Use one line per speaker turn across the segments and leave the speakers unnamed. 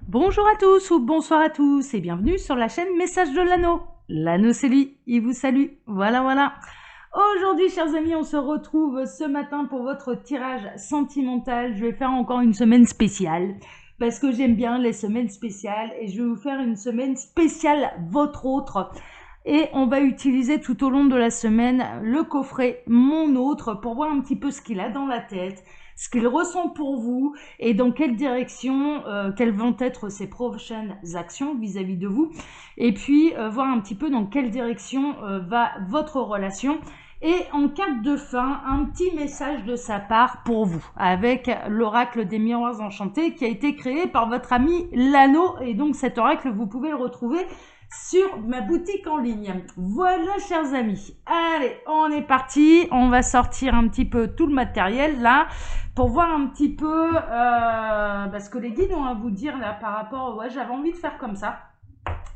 Bonjour à tous ou bonsoir à tous et bienvenue sur la chaîne Message de l'Anneau. L'Anneau c'est lui, il vous salue. Voilà. Aujourd'hui, chers amis, on se retrouve ce matin pour votre tirage sentimental. Je vais faire encore une semaine spéciale parce que j'aime bien les semaines spéciales et je vais vous faire une semaine spéciale votre autre. Et on va utiliser tout au long de la semaine le coffret Mon autre pour voir un petit peu ce qu'il a dans la tête, ce qu'il ressent pour vous et dans quelle direction, quelles vont être ses prochaines actions vis-à-vis de vous. Et puis voir un petit peu dans quelle direction va votre relation. Et en carte de fin, un petit message de sa part pour vous, avec l'oracle des miroirs enchantés qui a été créé par votre ami Lano. Et donc cet oracle, vous pouvez le retrouver sur ma boutique en ligne. Voilà, chers amis. Allez, on est parti. On va sortir un petit peu tout le matériel là pour voir un petit peu ce que les guides ont à vous dire là par rapport. Ouais, j'avais envie de faire comme ça.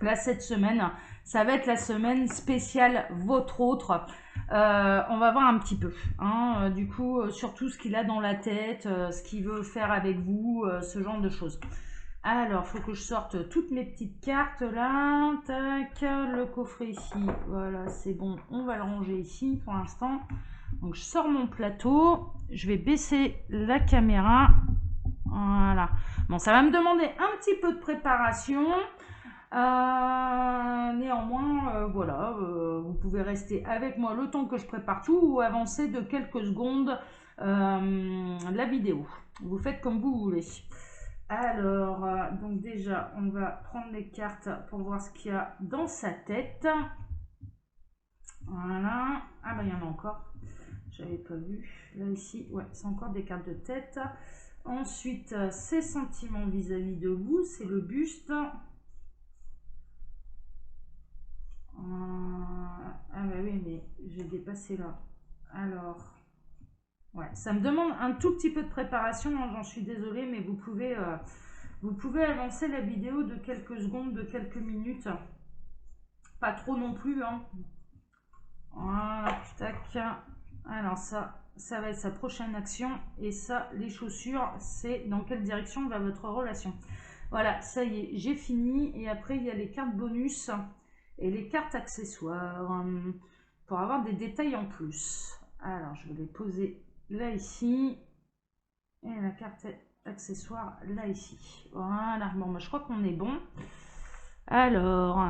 Là, cette semaine, ça va être la semaine spéciale votre autre. On va voir un petit peu, du coup, surtout ce qu'il a dans la tête, ce qu'il veut faire avec vous, ce genre de choses. Alors, il faut que je sorte toutes mes petites cartes là. Tac, le coffret ici. Voilà, c'est bon. On va le ranger ici pour l'instant. Donc, je sors mon plateau. Je vais baisser la caméra. Voilà. Bon, ça va me demander un petit peu de préparation. Néanmoins, voilà, vous pouvez rester avec moi le temps que je prépare tout ou avancer de quelques secondes la vidéo. Vous faites comme vous voulez. Alors, donc déjà, on va prendre les cartes pour voir ce qu'il y a dans sa tête. Voilà. Ah bah il y en a encore. J'avais pas vu. Là ici, ouais, c'est encore des cartes de tête. Ensuite, ses sentiments vis-à-vis de vous, c'est le buste. Ah bah oui, mais j'ai dépassé là. Alors, ouais, ça me demande un tout petit peu de préparation, hein, j'en suis désolée, mais vous pouvez avancer la vidéo de quelques secondes, de quelques minutes. Pas trop non plus, hein. Voilà, tac. Alors ça va être sa prochaine action. Et ça, les chaussures, c'est dans quelle direction va votre relation. Voilà, ça y est, j'ai fini. Et après, il y a les cartes bonus et les cartes accessoires pour avoir des détails en plus. Alors, je vais les poser là, ici. Et la carte accessoire là, ici. Voilà, bon, bah, je crois qu'on est bon. Alors,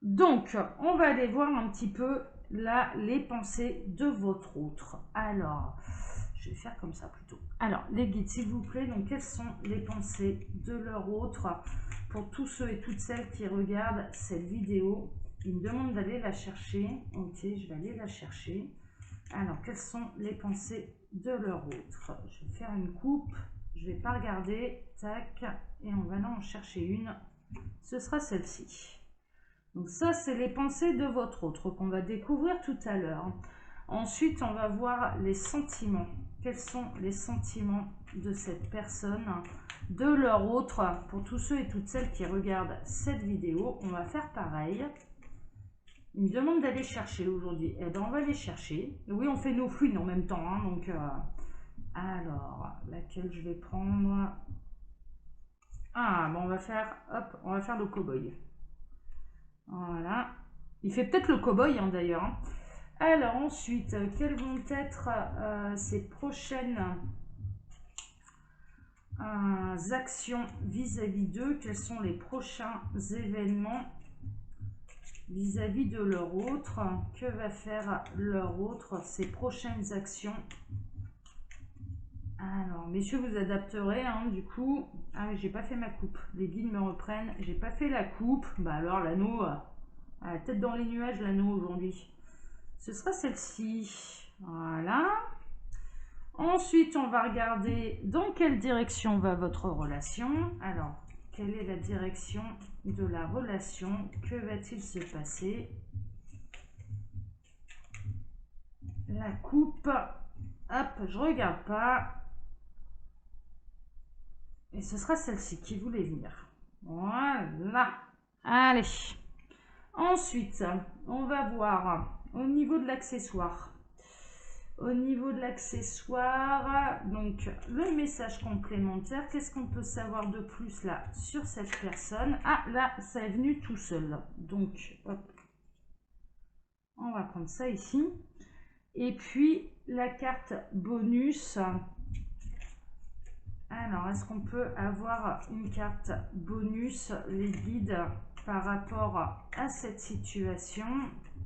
donc, on va aller voir un petit peu là les pensées de votre autre. Alors, je vais faire comme ça plutôt. Alors, les guides, s'il vous plaît, donc quelles sont les pensées de leur autre pour tous ceux et toutes celles qui regardent cette vidéo? Ils me demandent d'aller la chercher. Ok, je vais aller la chercher. Alors, quelles sont les pensées de leur autre? Je vais faire une coupe. Je ne vais pas regarder. Tac. Et on va en chercher une. Ce sera celle-ci. Donc ça, c'est les pensées de votre autre qu'on va découvrir tout à l'heure. Ensuite, on va voir les sentiments. Quels sont les sentiments de cette personne, de leur autre? Pour tous ceux et toutes celles qui regardent cette vidéo, on va faire pareil. Il me demande d'aller chercher aujourd'hui. Eh bien, on va les chercher. Oui, on fait nos fouines en même temps. Donc, alors, laquelle je vais prendre? Ah, bon, on va faire le cow-boy. Voilà. Il fait peut-être le cow-boy d'ailleurs. Alors ensuite, quelles vont être ses prochaines actions vis-à-vis d'eux? Quels sont les prochains événements vis-à-vis de leur autre? Que va faire leur autre? Ses prochaines actions? Alors, messieurs, vous adapterez, du coup. Ah, mais j'ai pas fait ma coupe. Les guides me reprennent. J'ai pas fait la coupe. Bah alors, l'anneau, tête dans les nuages, l'anneau aujourd'hui. Ce sera celle-ci. Voilà. Ensuite, on va regarder dans quelle direction va votre relation. Alors, quelle est la direction de la relation? Que va-t-il se passer? La coupe. Hop, je regarde pas. Et ce sera celle-ci qui voulait venir. Voilà. Allez. Ensuite, on va voir au niveau de l'accessoire. Au niveau de l'accessoire, donc le message complémentaire, qu'est-ce qu'on peut savoir de plus là sur cette personne? Ah, là, ça est venu tout seul. Donc, hop, on va prendre ça ici. Et puis, la carte bonus. Alors, est-ce qu'on peut avoir une carte bonus, les guides, par rapport à cette situation,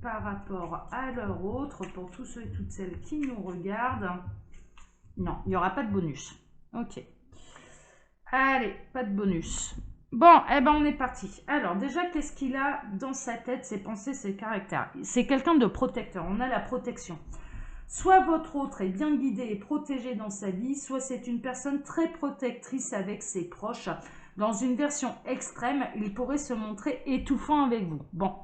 par rapport à leur autre, pour tous ceux et toutes celles qui nous regardent? Non, il n'y aura pas de bonus. Ok. Allez, pas de bonus. Bon, eh ben on est parti. Alors déjà, qu'est-ce qu'il a dans sa tête, ses pensées, ses caractères? C'est quelqu'un de protecteur, on a la protection. Soit votre autre est bien guidé et protégé dans sa vie, soit c'est une personne très protectrice avec ses proches. Dans une version extrême, il pourrait se montrer étouffant avec vous. Bon,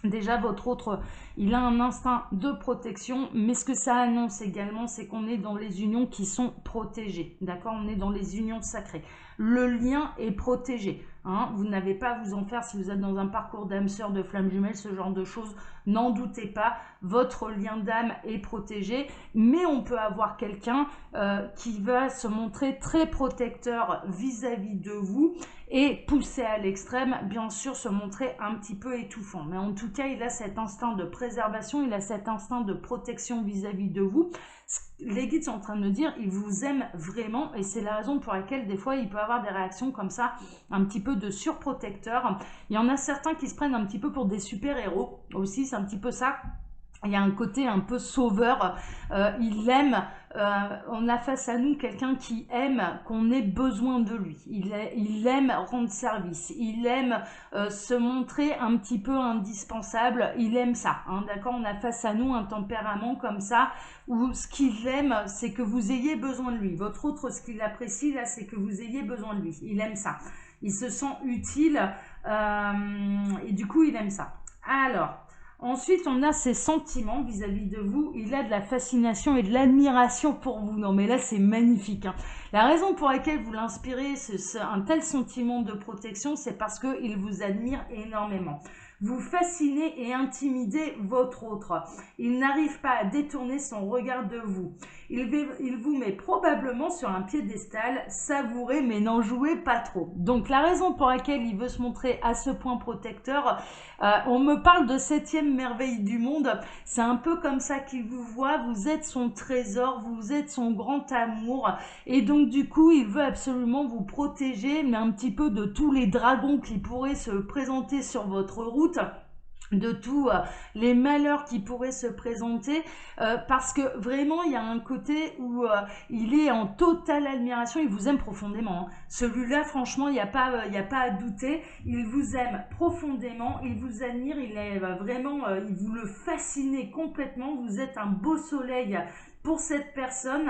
déjà votre autre, il a un instinct de protection, mais ce que ça annonce également, c'est qu'on est dans les unions qui sont protégées. D'accord? On est dans les unions sacrées. Le lien est protégé. Hein, vous n'avez pas à vous en faire si vous êtes dans un parcours d'âme sœur, de flamme jumelle, ce genre de choses. N'en doutez pas, votre lien d'âme est protégé, mais on peut avoir quelqu'un qui va se montrer très protecteur vis-à-vis de vous et pousser à l'extrême, bien sûr, se montrer un petit peu étouffant. Mais en tout cas, il a cet instinct de préservation, il a cet instinct de protection vis-à-vis de vous. Les guides sont en train de me dire, ils vous aiment vraiment et c'est la raison pour laquelle des fois, il peut avoir des réactions comme ça, un petit peu de surprotecteur. Il y en a certains qui se prennent un petit peu pour des super-héros aussi, c'est un petit peu ça. Il y a un côté un peu sauveur, il aime, on a face à nous quelqu'un qui aime qu'on ait besoin de lui, il aime rendre service, il aime se montrer un petit peu indispensable, il aime ça, hein, d'accord? On a face à nous un tempérament comme ça, où ce qu'il aime, c'est que vous ayez besoin de lui. Votre autre, ce qu'il apprécie là, c'est que vous ayez besoin de lui, il aime ça, il se sent utile, et du coup il aime ça. Alors, ensuite, on a ses sentiments vis-à-vis de vous. Il a de la fascination et de l'admiration pour vous. Non, mais là, c'est magnifique. Hein. La raison pour laquelle vous l'inspirez un tel sentiment de protection, c'est parce qu'il vous admire énormément. Vous fascinez et intimidez votre autre. Il n'arrive pas à détourner son regard de vous. Il vous met probablement sur un piédestal, savourez mais n'en jouez pas trop. Donc la raison pour laquelle il veut se montrer à ce point protecteur, on me parle de 7e merveille du monde, c'est un peu comme ça qu'il vous voit, vous êtes son trésor, vous êtes son grand amour, et donc du coup il veut absolument vous protéger, mais un petit peu de tous les dragons qui pourraient se présenter sur votre route, de tous les malheurs qui pourraient se présenter, parce que vraiment il y a un côté où il est en totale admiration, il vous aime profondément. Hein. Celui-là, franchement, il n'y a pas à douter, il vous aime profondément, il vous admire, il est vraiment, il vous le fascine complètement, vous êtes un beau soleil pour cette personne.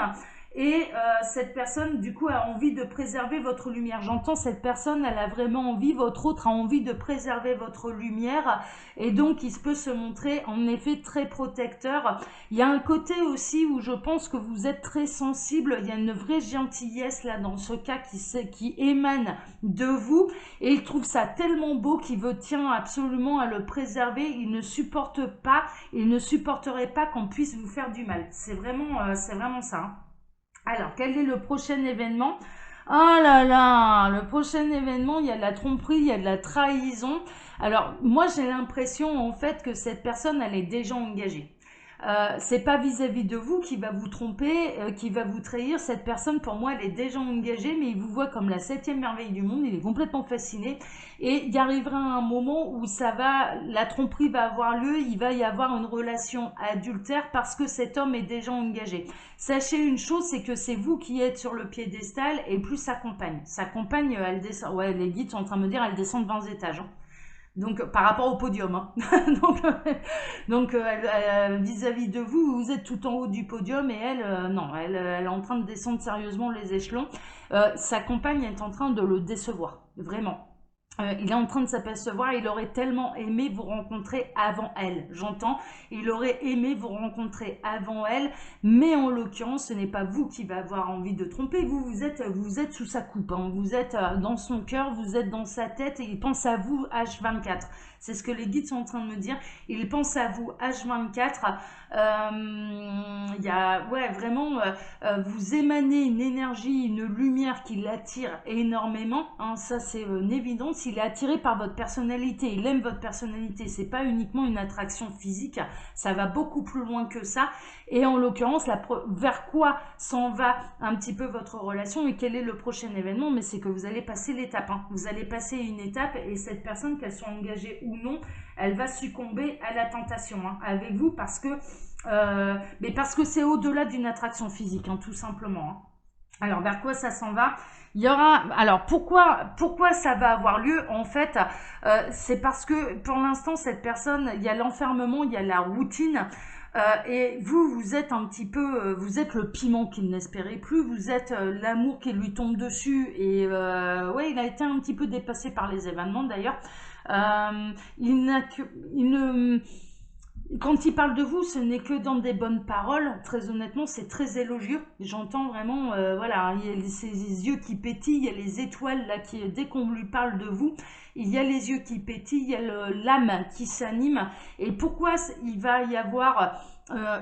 Et cette personne, du coup, a envie de préserver votre lumière. J'entends cette personne, elle a vraiment envie, votre autre a envie de préserver votre lumière. Et donc, il peut se montrer, en effet, très protecteur. Il y a un côté aussi où je pense que vous êtes très sensible. Il y a une vraie gentillesse, là, dans ce cas, qui émane de vous. Et il trouve ça tellement beau qu'il tient absolument à le préserver. Il ne supporte pas, il ne supporterait pas qu'on puisse vous faire du mal. C'est vraiment ça. Hein. Alors, quel est le prochain événement? Oh là là, le prochain événement, il y a de la tromperie, il y a de la trahison. Alors, moi, j'ai l'impression, en fait, que cette personne, elle est déjà engagée. C'est pas vis-à-vis de vous qui va vous tromper, qui va vous trahir. Cette personne, pour moi, elle est déjà engagée, mais il vous voit comme la 7e merveille du monde. Il est complètement fasciné. Et il y arrivera un moment où la tromperie va avoir lieu. Il va y avoir une relation adultère parce que cet homme est déjà engagé. Sachez une chose, c'est que c'est vous qui êtes sur le piédestal et plus sa compagne. Sa compagne, elle descend. Ouais, les guides sont en train de me dire, elle descend de 20 étages. Hein. Donc, par rapport au podium. Hein. donc vis-à-vis de vous, vous êtes tout en haut du podium et elle, non, elle est en train de descendre sérieusement les échelons. Sa compagne est en train de le décevoir, vraiment. Il est en train de s'apercevoir, il aurait tellement aimé vous rencontrer avant elle. J'entends, il aurait aimé vous rencontrer avant elle, mais en l'occurrence, ce n'est pas vous qui va avoir envie de tromper. Vous êtes sous sa coupe, hein. Vous êtes dans son cœur, vous êtes dans sa tête et il pense à vous H24. C'est ce que les guides sont en train de me dire. Il pense à vous H24. Il y a, ouais, vraiment, vous émanez une énergie, une lumière qui l'attire énormément, hein, ça c'est une évidence. Il est attiré par votre personnalité, il aime votre personnalité, c'est pas uniquement une attraction physique, ça va beaucoup plus loin que ça. Et en l'occurrence, vers quoi s'en va un petit peu votre relation et quel est le prochain événement? Mais c'est que vous allez passer l'étape, hein. Vous allez passer une étape et cette personne, qu'elle soit engagée ou non, elle va succomber à la tentation, hein, avec vous, mais parce que c'est au-delà d'une attraction physique, hein, tout simplement, hein. Alors, vers quoi ça s'en va? Il y aura. Alors, pourquoi ça va avoir lieu? En fait, c'est parce que pour l'instant, cette personne, il y a l'enfermement, il y a la routine. Et vous êtes un petit peu, vous êtes le piment qu'il n'espérait plus, vous êtes l'amour qui lui tombe dessus. Et ouais, il a été un petit peu dépassé par les événements d'ailleurs. Quand il parle de vous, ce n'est que dans des bonnes paroles. Très honnêtement, c'est très élogieux. J'entends vraiment, voilà, il y a ces yeux qui pétillent, il y a les étoiles là qui, dès qu'on lui parle de vous, il y a les yeux qui pétillent, il y a l'âme qui s'anime. Et pourquoi il va y avoir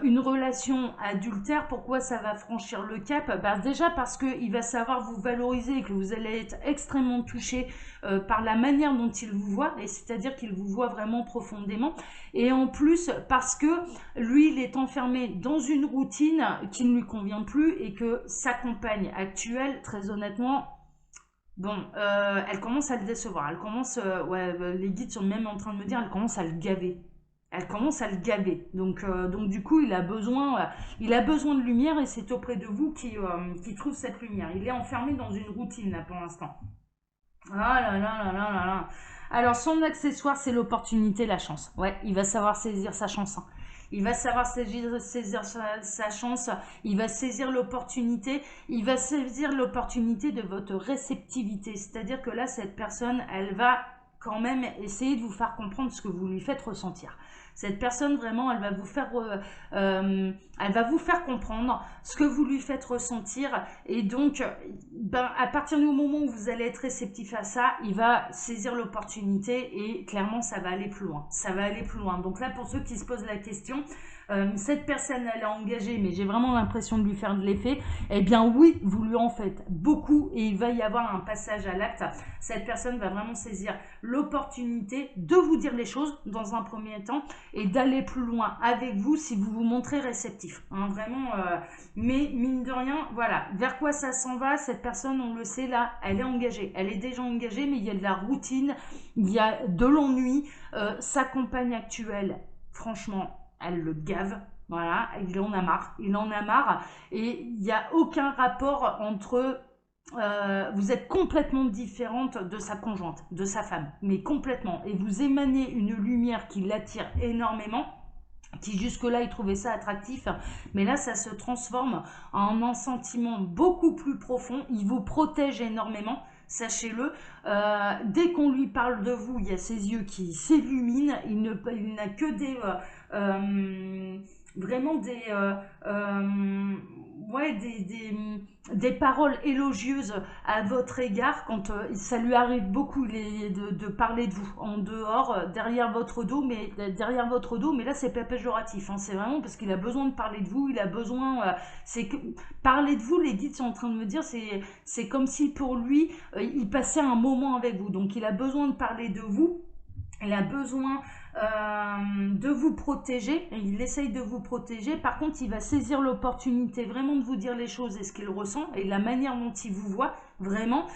une relation adultère? Pourquoi ça va franchir le cap? Bah, déjà parce qu'il va savoir vous valoriser et que vous allez être extrêmement touché par la manière dont il vous voit, et c'est-à-dire qu'il vous voit vraiment profondément. Et en plus, parce que lui, il est enfermé dans une routine qui ne lui convient plus et que sa compagne actuelle, très honnêtement, bon, elle commence à le décevoir. Elle commence, les guides sont même en train de me dire, elle commence à le gaver. Elle commence à le gaver. Donc du coup, il a besoin de lumière et c'est auprès de vous qu'il trouve cette lumière. Il est enfermé dans une routine là pour l'instant. Ah là là là là là là. Alors, son accessoire, c'est l'opportunité, la chance. Ouais, il va savoir saisir sa chance, hein. Il va savoir saisir sa chance. Il va saisir l'opportunité. Il va saisir l'opportunité de votre réceptivité. C'est-à-dire que là, cette personne, elle va quand même essayer de vous faire comprendre ce que vous lui faites ressentir. Cette personne, vraiment, elle va vous faire comprendre ce que vous lui faites ressentir. Et donc, ben, à partir du moment où vous allez être réceptif à ça, il va saisir l'opportunité et clairement, ça va aller plus loin. Ça va aller plus loin. Donc là, pour ceux qui se posent la question, cette personne, elle est engagée, mais j'ai vraiment l'impression de lui faire de l'effet. Eh bien oui, vous lui en faites beaucoup et il va y avoir un passage à l'acte. Cette personne va vraiment saisir l'opportunité de vous dire les choses dans un premier temps et d'aller plus loin avec vous si vous vous montrez réceptif, hein, vraiment. Mais mine de rien, voilà, vers quoi ça s'en va? Cette personne, on le sait là, elle est engagée, elle est déjà engagée, mais il y a de la routine, il y a de l'ennui. Sa compagne actuelle, franchement, elle le gave. Voilà, il en a marre, et il n'y a aucun rapport entre vous êtes complètement différente de sa conjointe, de sa femme, mais complètement. Et vous émanez une lumière qui l'attire énormément, qui jusque-là, il trouvait ça attractif. Mais là, ça se transforme en un sentiment beaucoup plus profond. Il vous protège énormément. Sachez-le, dès qu'on lui parle de vous, il y a ses yeux qui s'illuminent. Il n'a que vraiment des paroles élogieuses à votre égard. Quand ça lui arrive beaucoup de parler de vous en dehors, derrière votre dos, mais là c'est pas péjoratif, hein, c'est vraiment parce qu'il a besoin de parler de vous. Il a besoin, parler de vous, les guides sont en train de me dire, c'est comme si pour lui il passait un moment avec vous, donc il a besoin de parler de vous. Il a besoin de vous protéger, et il essaye de vous protéger. Par contre, il va saisir l'opportunité vraiment de vous dire les choses et ce qu'il ressent et la manière dont il vous voit vraiment.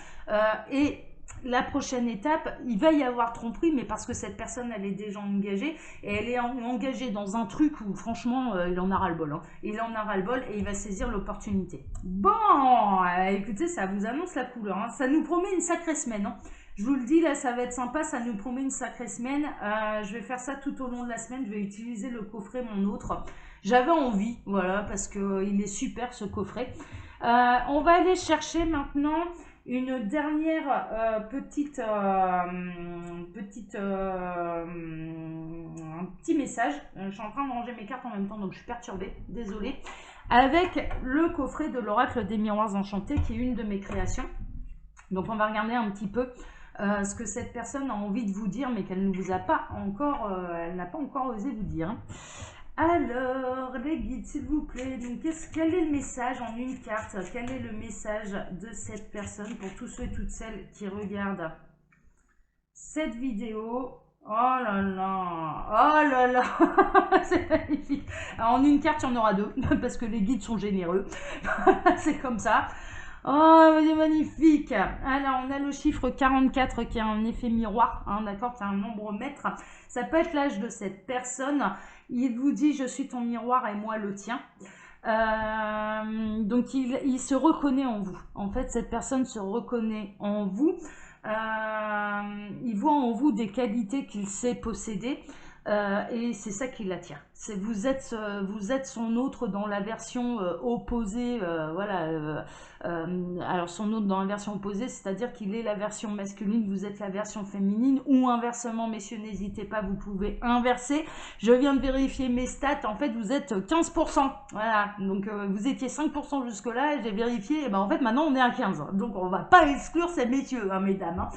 Et la prochaine étape, il va y avoir tromperie, mais parce que cette personne, elle est déjà engagée et elle est engagée dans un truc où franchement, il en a ras-le-bol, hein. Il en a ras-le-bol et il va saisir l'opportunité. Bon, écoutez, ça vous annonce la couleur, hein. Ça nous promet une sacrée semaine, hein. Je vous le dis, là, ça va être sympa, ça nous promet une sacrée semaine. Je vais faire ça tout au long de la semaine, je vais utiliser le coffret, mon autre. J'avais envie, voilà, parce qu'il est super ce coffret. On va aller chercher maintenant une dernière un petit message. Je suis en train de ranger mes cartes en même temps, donc je suis perturbée, désolée. Avec le coffret de l'oracle des miroirs enchantés, qui est une de mes créations. Donc on va regarder un petit peu ce que cette personne a envie de vous dire, mais qu'elle ne vous a pas encore, elle n'a pas encore osé vous dire. Alors, les guides, s'il vous plaît, donc quel est le message en une carte? Quel est le message de cette personne pour tous ceux et toutes celles qui regardent cette vidéo? Oh là là, c'est magnifique. Alors, en une carte, il y en aura deux, parce que les guides sont généreux. C'est comme ça. Oh, c'est magnifique. Alors, on a le chiffre 44 qui est un effet miroir, hein, d'accord, c'est un nombre maître. Ça peut être l'âge de cette personne. Il vous dit, je suis ton miroir et moi le tien. Donc, il se reconnaît en vous. En fait, cette personne se reconnaît en vous. Il voit en vous des qualités qu'il sait posséder. Et c'est ça qui l'attire. Vous êtes son autre dans la version opposée, voilà. Alors son autre dans la version opposée, c'est-à-dire qu'il est la version masculine, vous êtes la version féminine, ou inversement, messieurs, n'hésitez pas, vous pouvez inverser. Je viens de vérifier mes stats, en fait, vous êtes 15%, voilà. Donc vous étiez 5% jusque-là, et j'ai vérifié, et ben en fait, maintenant on est à 15%. Donc on va pas exclure ces messieurs, hein, mesdames. Hein.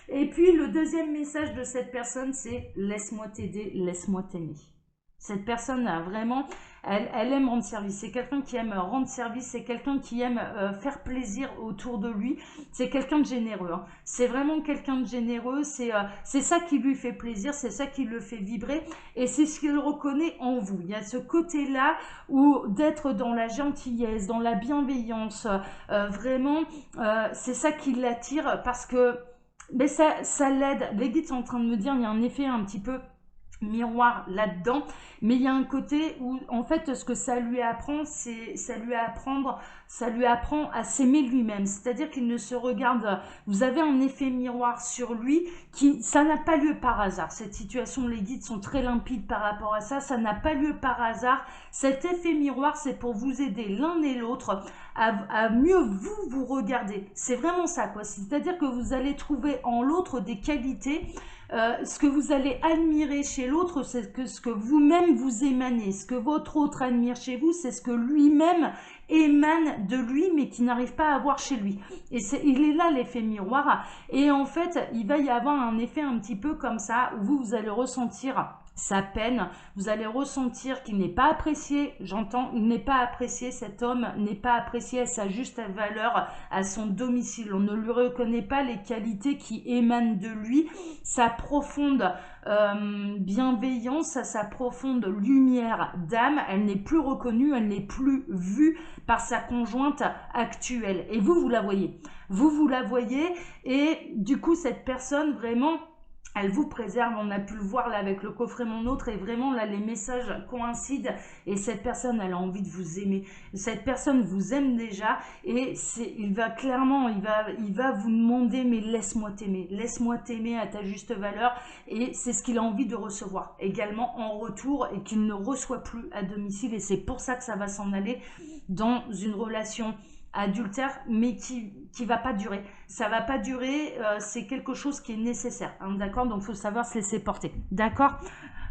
Et puis le deuxième message de cette personne, c'est « laisse-moi t'aider, laisse-moi t'aimer ». Cette personne a vraiment, elle aime rendre service. C'est quelqu'un qui aime rendre service, c'est quelqu'un qui aime faire plaisir autour de lui. C'est quelqu'un de généreux. Hein. C'est vraiment quelqu'un de généreux. C'est ça qui lui fait plaisir, c'est ça qui le fait vibrer. Et c'est ce qu'il reconnaît en vous. Il y a ce côté-là où d'être dans la gentillesse, dans la bienveillance. Vraiment, c'est ça qui l'attire parce que mais ça l'aide. Les guides sont en train de me dire, il y a un effet un petit peu miroir là-dedans, mais il y a un côté où en fait ce que ça lui apprend, c'est ça lui apprend à s'aimer lui-même, c'est-à-dire qu'il ne se regarde, vous avez un effet miroir sur lui ça n'a pas lieu par hasard. Cette situation, les guides sont très limpides par rapport à ça n'a pas lieu par hasard. Cet effet miroir, c'est pour vous aider l'un et l'autre à mieux vous regarder. C'est vraiment ça, quoi. C'est-à-dire que vous allez trouver en l'autre des qualités. Ce que vous allez admirer chez l'autre, c'est que ce que vous-même vous émanez. Ce que votre autre admire chez vous, c'est ce que lui-même émane de lui, mais qui n'arrive pas à voir chez lui. Et il est là l'effet miroir. Et en fait, il va y avoir un effet un petit peu comme ça, où vous allez ressentir sa peine, vous allez ressentir qu'il n'est pas apprécié, j'entends, il n'est pas apprécié, cet homme n'est pas apprécié à sa juste valeur à son domicile, on ne lui reconnaît pas les qualités qui émanent de lui, sa profonde bienveillance, sa profonde lumière d'âme, elle n'est plus reconnue, elle n'est plus vue par sa conjointe actuelle, et vous la voyez, vous la voyez, et du coup cette personne vraiment, elle vous préserve, on a pu le voir là avec le coffret mon autre et vraiment là les messages coïncident et cette personne elle a envie de vous aimer. Cette personne vous aime déjà et il va clairement, il va vous demander mais laisse-moi t'aimer à ta juste valeur et c'est ce qu'il a envie de recevoir également en retour et qu'il ne reçoit plus à domicile et c'est pour ça que ça va s'en aller dans une relation adultère mais qui va pas durer. Ça va pas durer, c'est quelque chose qui est nécessaire, hein, d'accord? Donc il faut savoir se laisser porter, d'accord?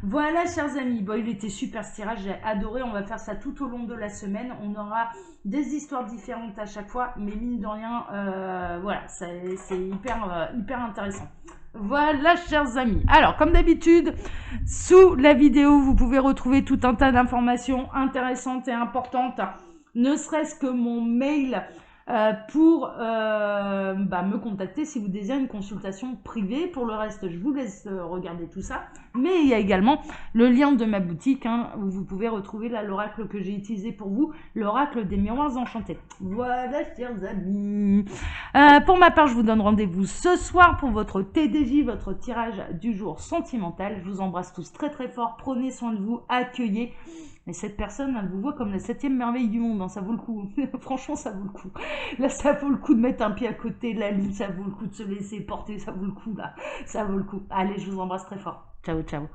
Voilà, chers amis, bon, il était super ce tirage, j'ai adoré, on va faire ça tout au long de la semaine, on aura des histoires différentes à chaque fois, mais mine de rien, voilà, c'est hyper intéressant. Voilà, chers amis. Alors, comme d'habitude, sous la vidéo, vous pouvez retrouver tout un tas d'informations intéressantes et importantes, ne serait-ce que mon mail pour me contacter si vous désirez une consultation privée. Pour le reste, je vous laisse regarder tout ça. Mais il y a également le lien de ma boutique hein, où vous pouvez retrouver là l'oracle que j'ai utilisé pour vous, l'oracle des miroirs enchantés. Voilà, chers amis. Pour ma part, je vous donne rendez-vous ce soir pour votre TDJ, votre tirage du jour sentimental. Je vous embrasse tous très très fort. Prenez soin de vous, accueillez. Mais cette personne, elle vous voit comme la 7e merveille du monde, hein, ça vaut le coup. Franchement, ça vaut le coup. Là, ça vaut le coup de mettre un pied à côté de la lune, ça vaut le coup de se laisser porter, ça vaut le coup, là. Ça vaut le coup. Allez, je vous embrasse très fort. Ciao, ciao.